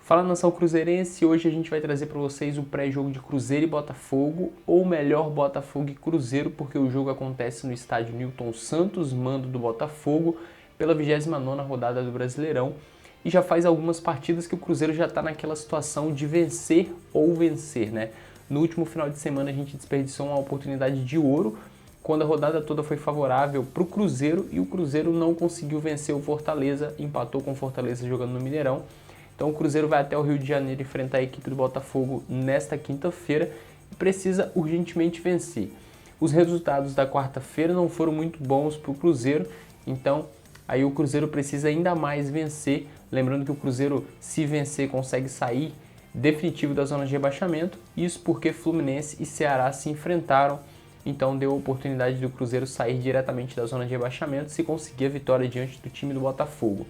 Fala, nação cruzeirense, hoje a gente vai trazer para vocês o pré-jogo de Cruzeiro e Botafogo, ou melhor, Botafogo e Cruzeiro, porque o jogo acontece no estádio Newton Santos, mando do Botafogo, pela 29ª rodada do Brasileirão, e já faz algumas partidas que o Cruzeiro já está naquela situação de vencer ou vencer, né? No último final de semana a gente desperdiçou uma oportunidade de ouro, quando a rodada toda foi favorável para o Cruzeiro e o Cruzeiro não conseguiu vencer o Fortaleza, empatou com o Fortaleza jogando no Mineirão. Então o Cruzeiro vai até o Rio de Janeiro enfrentar a equipe do Botafogo nesta quinta-feira e precisa urgentemente vencer. Os resultados da quarta-feira não foram muito bons para o Cruzeiro, então aí o Cruzeiro precisa ainda mais vencer. Lembrando que o Cruzeiro, se vencer, consegue sair definitivo da zona de rebaixamento. Isso porque Fluminense e Ceará se enfrentaram, então deu a oportunidade do Cruzeiro sair diretamente da zona de rebaixamento se conseguir a vitória diante do time do Botafogo.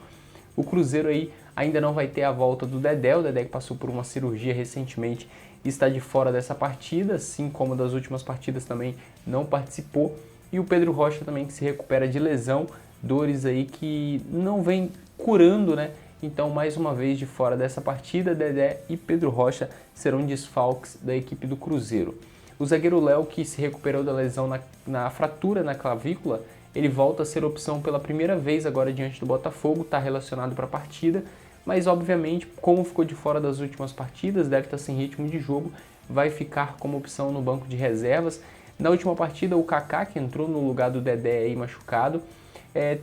O Cruzeiro aí ainda não vai ter a volta do Dedé, o Dedé que passou por uma cirurgia recentemente e está de fora dessa partida, assim como das últimas partidas também não participou. E o Pedro Rocha também que se recupera de lesão, dores aí que não vem curando, né? Então mais uma vez de fora dessa partida, Dedé e Pedro Rocha serão desfalques da equipe do Cruzeiro. O zagueiro Léo, que se recuperou da lesão na fratura na clavícula, ele volta a ser opção pela primeira vez agora diante do Botafogo, está relacionado para a partida, mas obviamente, como ficou de fora das últimas partidas, deve estar sem ritmo de jogo, vai ficar como opção no banco de reservas. Na última partida, o Kaká, que entrou no lugar do Dedé aí machucado,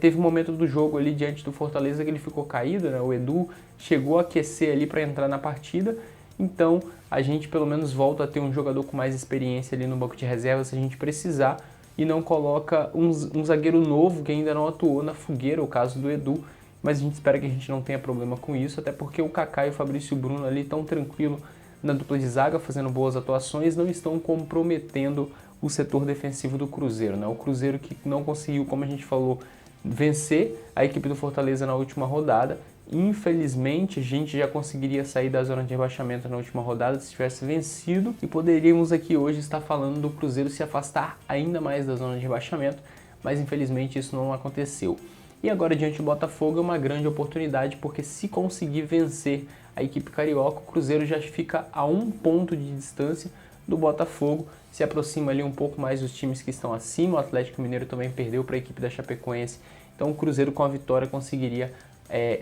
teve um momento do jogo ali diante do Fortaleza que ele ficou caído, né? O Edu chegou a aquecer ali para entrar na partida, então a gente pelo menos volta a ter um jogador com mais experiência ali no banco de reservas se a gente precisar, e não coloca um zagueiro novo que ainda não atuou na fogueira, o caso do Edu, mas a gente espera que a gente não tenha problema com isso, até porque o Kaká e o Fabrício Bruno ali estão tranquilo na dupla de zaga, fazendo boas atuações, não estão comprometendo o setor defensivo do Cruzeiro, né? O Cruzeiro que não conseguiu, como a gente falou, vencer a equipe do Fortaleza na última rodada. Infelizmente, a gente já conseguiria sair da zona de rebaixamento na última rodada se tivesse vencido e poderíamos aqui hoje estar falando do Cruzeiro se afastar ainda mais da zona de rebaixamento, mas infelizmente isso não aconteceu. E agora diante do Botafogo é uma grande oportunidade, porque se conseguir vencer a equipe carioca, o Cruzeiro já fica a 1 ponto de distância do Botafogo, se aproxima ali um pouco mais dos times que estão acima. O Atlético Mineiro também perdeu para a equipe da Chapecoense, então o Cruzeiro com a vitória conseguiria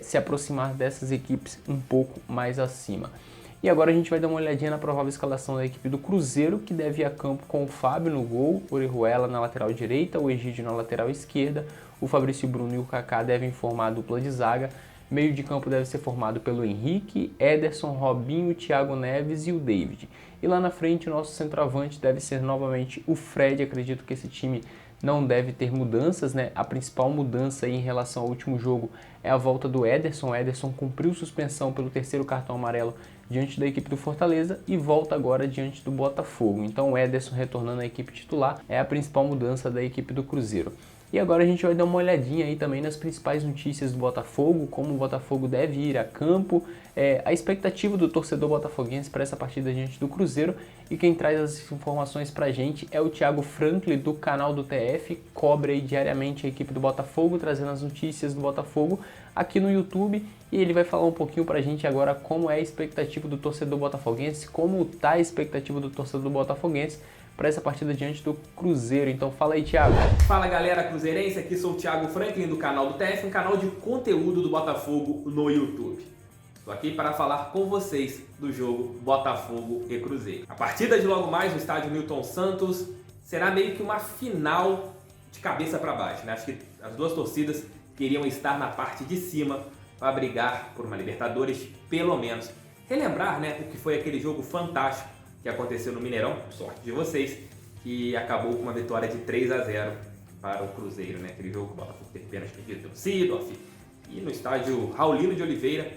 se aproximar dessas equipes um pouco mais acima. E agora a gente vai dar uma olhadinha na provável escalação da equipe do Cruzeiro, que deve ir a campo com o Fábio no gol, Orejuela na lateral direita, o Egídio na lateral esquerda, o Fabrício Bruno e o Kaká devem formar a dupla de zaga, meio de campo deve ser formado pelo Henrique, Ederson, Robinho, Thiago Neves e o David. E lá na frente o nosso centroavante deve ser novamente o Fred. Acredito que esse time não deve ter mudanças, né? A principal mudança aí em relação ao último jogo é a volta do Ederson. O Ederson cumpriu suspensão pelo 3º cartão amarelo diante da equipe do Fortaleza e volta agora diante do Botafogo. Então o Ederson retornando à equipe titular é a principal mudança da equipe do Cruzeiro. E agora a gente vai dar uma olhadinha aí também nas principais notícias do Botafogo, como o Botafogo deve ir a campo, a expectativa do torcedor botafoguense para essa partida diante do Cruzeiro. E quem traz as informações pra gente é o Thiago Franklin, do canal do TF, cobre aí diariamente a equipe do Botafogo, trazendo as notícias do Botafogo aqui no YouTube, e ele vai falar um pouquinho pra gente agora como é a expectativa do torcedor botafoguense, como tá a expectativa do torcedor botafoguense para essa partida diante do Cruzeiro. Então fala aí, Thiago. Fala galera cruzeirense, aqui sou o Thiago Franklin do canal do TF, um canal de conteúdo do Botafogo no YouTube. Estou aqui para falar com vocês do jogo Botafogo e Cruzeiro. A partida de logo mais no estádio Newton Santos será meio que uma final de cabeça para baixo, né? Acho que as duas torcidas queriam estar na parte de cima para brigar por uma Libertadores, pelo menos. Relembrar, né, o que foi aquele jogo fantástico que aconteceu no Mineirão, sorte de vocês, que acabou com uma vitória de 3-0 para o Cruzeiro, né? Aquele jogo que o Botafogo teve pênalti perdido pelo Sidorf, e no estádio Raulino de Oliveira,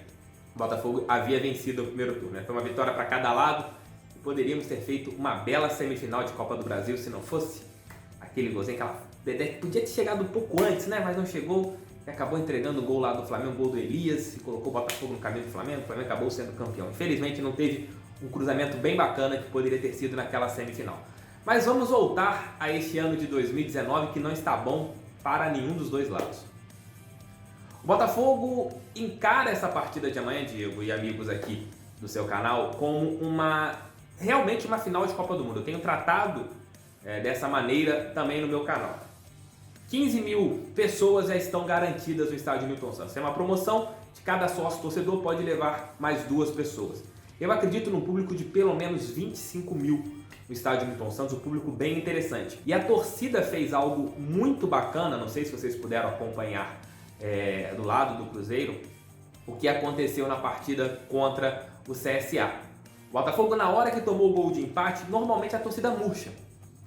o Botafogo havia vencido o primeiro turno, né? Foi uma vitória para cada lado e poderíamos ter feito uma bela semifinal de Copa do Brasil se não fosse aquele golzinho, aquela Dedé que podia ter chegado um pouco antes, né? Mas não chegou e acabou entregando o gol lá do Flamengo, o gol do Elias, e colocou o Botafogo no caminho do Flamengo. O Flamengo acabou sendo campeão. Infelizmente não teve um cruzamento bem bacana que poderia ter sido naquela semifinal. Mas vamos voltar a este ano de 2019, que não está bom para nenhum dos dois lados. O Botafogo encara essa partida de amanhã, Diego e amigos aqui do seu canal, como realmente uma final de Copa do Mundo. Eu tenho tratado dessa maneira também no meu canal. 15 mil pessoas já estão garantidas no estádio Newton Santos. É uma promoção, de cada sócio torcedor pode levar mais 2 pessoas. Eu acredito num público de pelo menos 25 mil no estádio Newton Santos, um público bem interessante. E a torcida fez algo muito bacana, não sei se vocês puderam acompanhar do lado do Cruzeiro, o que aconteceu na partida contra o CSA. O Botafogo, na hora que tomou o gol de empate, normalmente a torcida murcha.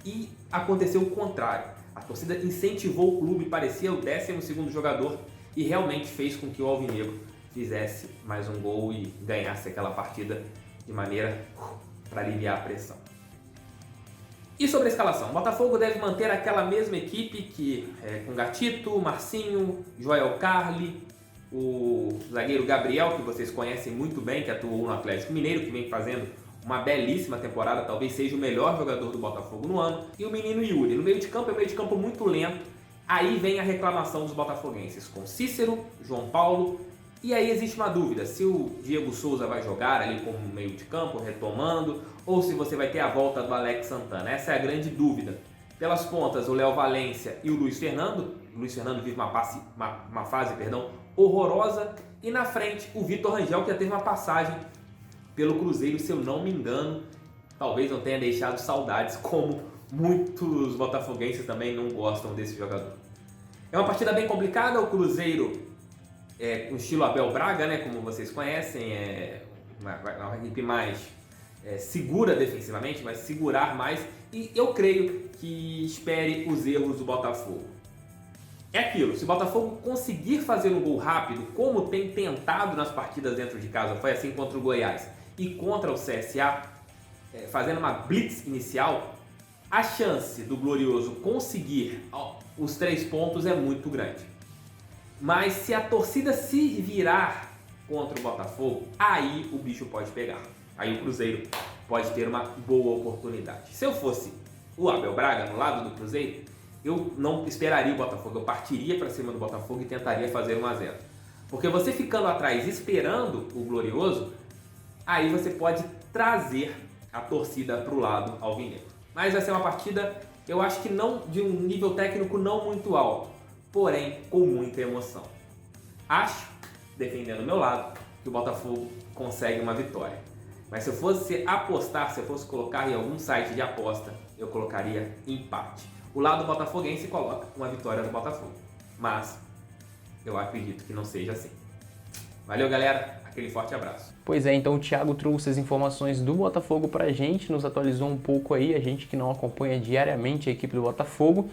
E aconteceu o contrário. A torcida incentivou o clube, parecia o 12º jogador e realmente fez com que o Alvinegro fizesse mais um gol e ganhasse aquela partida de maneira para aliviar a pressão. E sobre a escalação, o Botafogo deve manter aquela mesma equipe que com Gatito, Marcinho, Joel Carli, o zagueiro Gabriel, que vocês conhecem muito bem, que atuou no Atlético Mineiro, que vem fazendo uma belíssima temporada, talvez seja o melhor jogador do Botafogo no ano, e o menino Yuri. No meio de campo é um meio de campo muito lento, aí vem a reclamação dos botafoguenses com Cícero, João Paulo, e aí existe uma dúvida, se o Diego Souza vai jogar ali como meio de campo, retomando, ou se você vai ter a volta do Alex Santana. Essa é a grande dúvida. Pelas pontas, o Léo Valência e o Luiz Fernando. O Luiz Fernando vive uma fase horrorosa, e na frente o Vitor Rangel, que já teve uma passagem pelo Cruzeiro, se eu não me engano, talvez não tenha deixado saudades, como muitos botafoguenses também não gostam desse jogador. É uma partida bem complicada, o Cruzeiro com estilo Abel Braga, né, como vocês conhecem, uma equipe mais segura defensivamente, vai segurar mais, e eu creio que espere os erros do Botafogo. É aquilo, se o Botafogo conseguir fazer um gol rápido, como tem tentado nas partidas dentro de casa, foi assim contra o Goiás e contra o CSA, fazendo uma blitz inicial, a chance do Glorioso conseguir os 3 pontos é muito grande. Mas se a torcida se virar contra o Botafogo, aí o bicho pode pegar. Aí o Cruzeiro pode ter uma boa oportunidade. Se eu fosse o Abel Braga no lado do Cruzeiro, eu não esperaria o Botafogo, eu partiria para cima do Botafogo e tentaria fazer 1-0. Porque você ficando atrás esperando o Glorioso, aí você pode trazer a torcida para o lado alvinegro. Mas vai ser uma partida, eu acho que não de um nível técnico não muito alto, porém com muita emoção. Acho, defendendo o meu lado, que o Botafogo consegue uma vitória. Mas se eu fosse apostar, se eu fosse colocar em algum site de aposta, eu colocaria empate. O lado botafoguense coloca uma vitória do Botafogo, mas eu acredito que não seja assim. Valeu, galera, aquele forte abraço. Pois é, então o Thiago trouxe as informações do Botafogo pra gente, nos atualizou um pouco aí, a gente que não acompanha diariamente a equipe do Botafogo.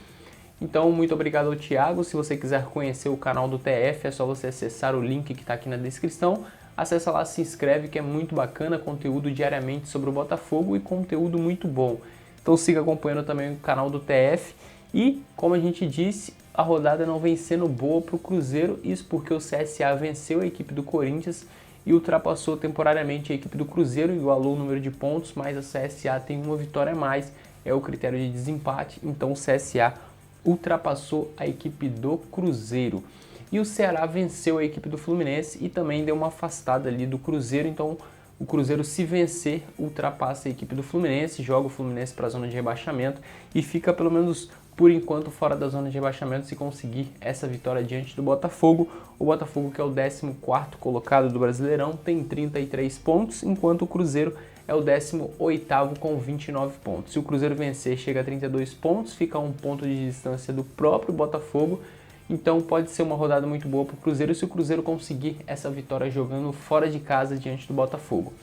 Então, muito obrigado ao Thiago. Se você quiser conhecer o canal do TF, é só você acessar o link que está aqui na descrição. Acessa lá, se inscreve, que é muito bacana, conteúdo diariamente sobre o Botafogo e conteúdo muito bom. Então siga acompanhando também o canal do TF. E, como a gente disse, a rodada não vem sendo boa para o Cruzeiro, isso porque o CSA venceu a equipe do Corinthians e ultrapassou temporariamente a equipe do Cruzeiro, igualou o número de pontos, mas a CSA tem uma vitória a mais, é o critério de desempate, então o CSA ultrapassou a equipe do Cruzeiro. E o Ceará venceu a equipe do Fluminense e também deu uma afastada ali do Cruzeiro, então o Cruzeiro, se vencer, ultrapassa a equipe do Fluminense, joga o Fluminense para a zona de rebaixamento e fica, pelo menos por enquanto, fora da zona de rebaixamento se conseguir essa vitória diante do Botafogo. O Botafogo, que é o 14º colocado do Brasileirão, tem 33 pontos, enquanto o Cruzeiro é o 18º com 29 pontos. Se o Cruzeiro vencer, chega a 32 pontos, fica a 1 ponto de distância do próprio Botafogo. Então pode ser uma rodada muito boa para o Cruzeiro se o Cruzeiro conseguir essa vitória jogando fora de casa diante do Botafogo.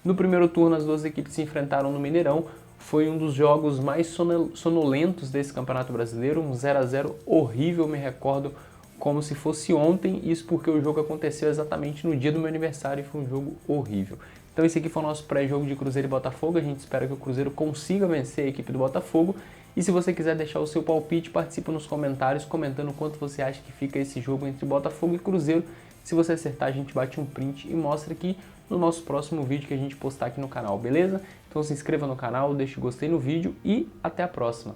No primeiro turno, as duas equipes se enfrentaram no Mineirão. Foi um dos jogos mais sonolentos desse Campeonato Brasileiro, um 0-0 horrível, me recordo como se fosse ontem, isso porque o jogo aconteceu exatamente no dia do meu aniversário e foi um jogo horrível. Então esse aqui foi o nosso pré-jogo de Cruzeiro e Botafogo, a gente espera que o Cruzeiro consiga vencer a equipe do Botafogo. E se você quiser deixar o seu palpite, participe nos comentários, comentando quanto você acha que fica esse jogo entre Botafogo e Cruzeiro. Se você acertar, a gente bate um print e mostra aqui no nosso próximo vídeo que a gente postar aqui no canal, beleza? Então se inscreva no canal, deixe o gostei no vídeo e até a próxima!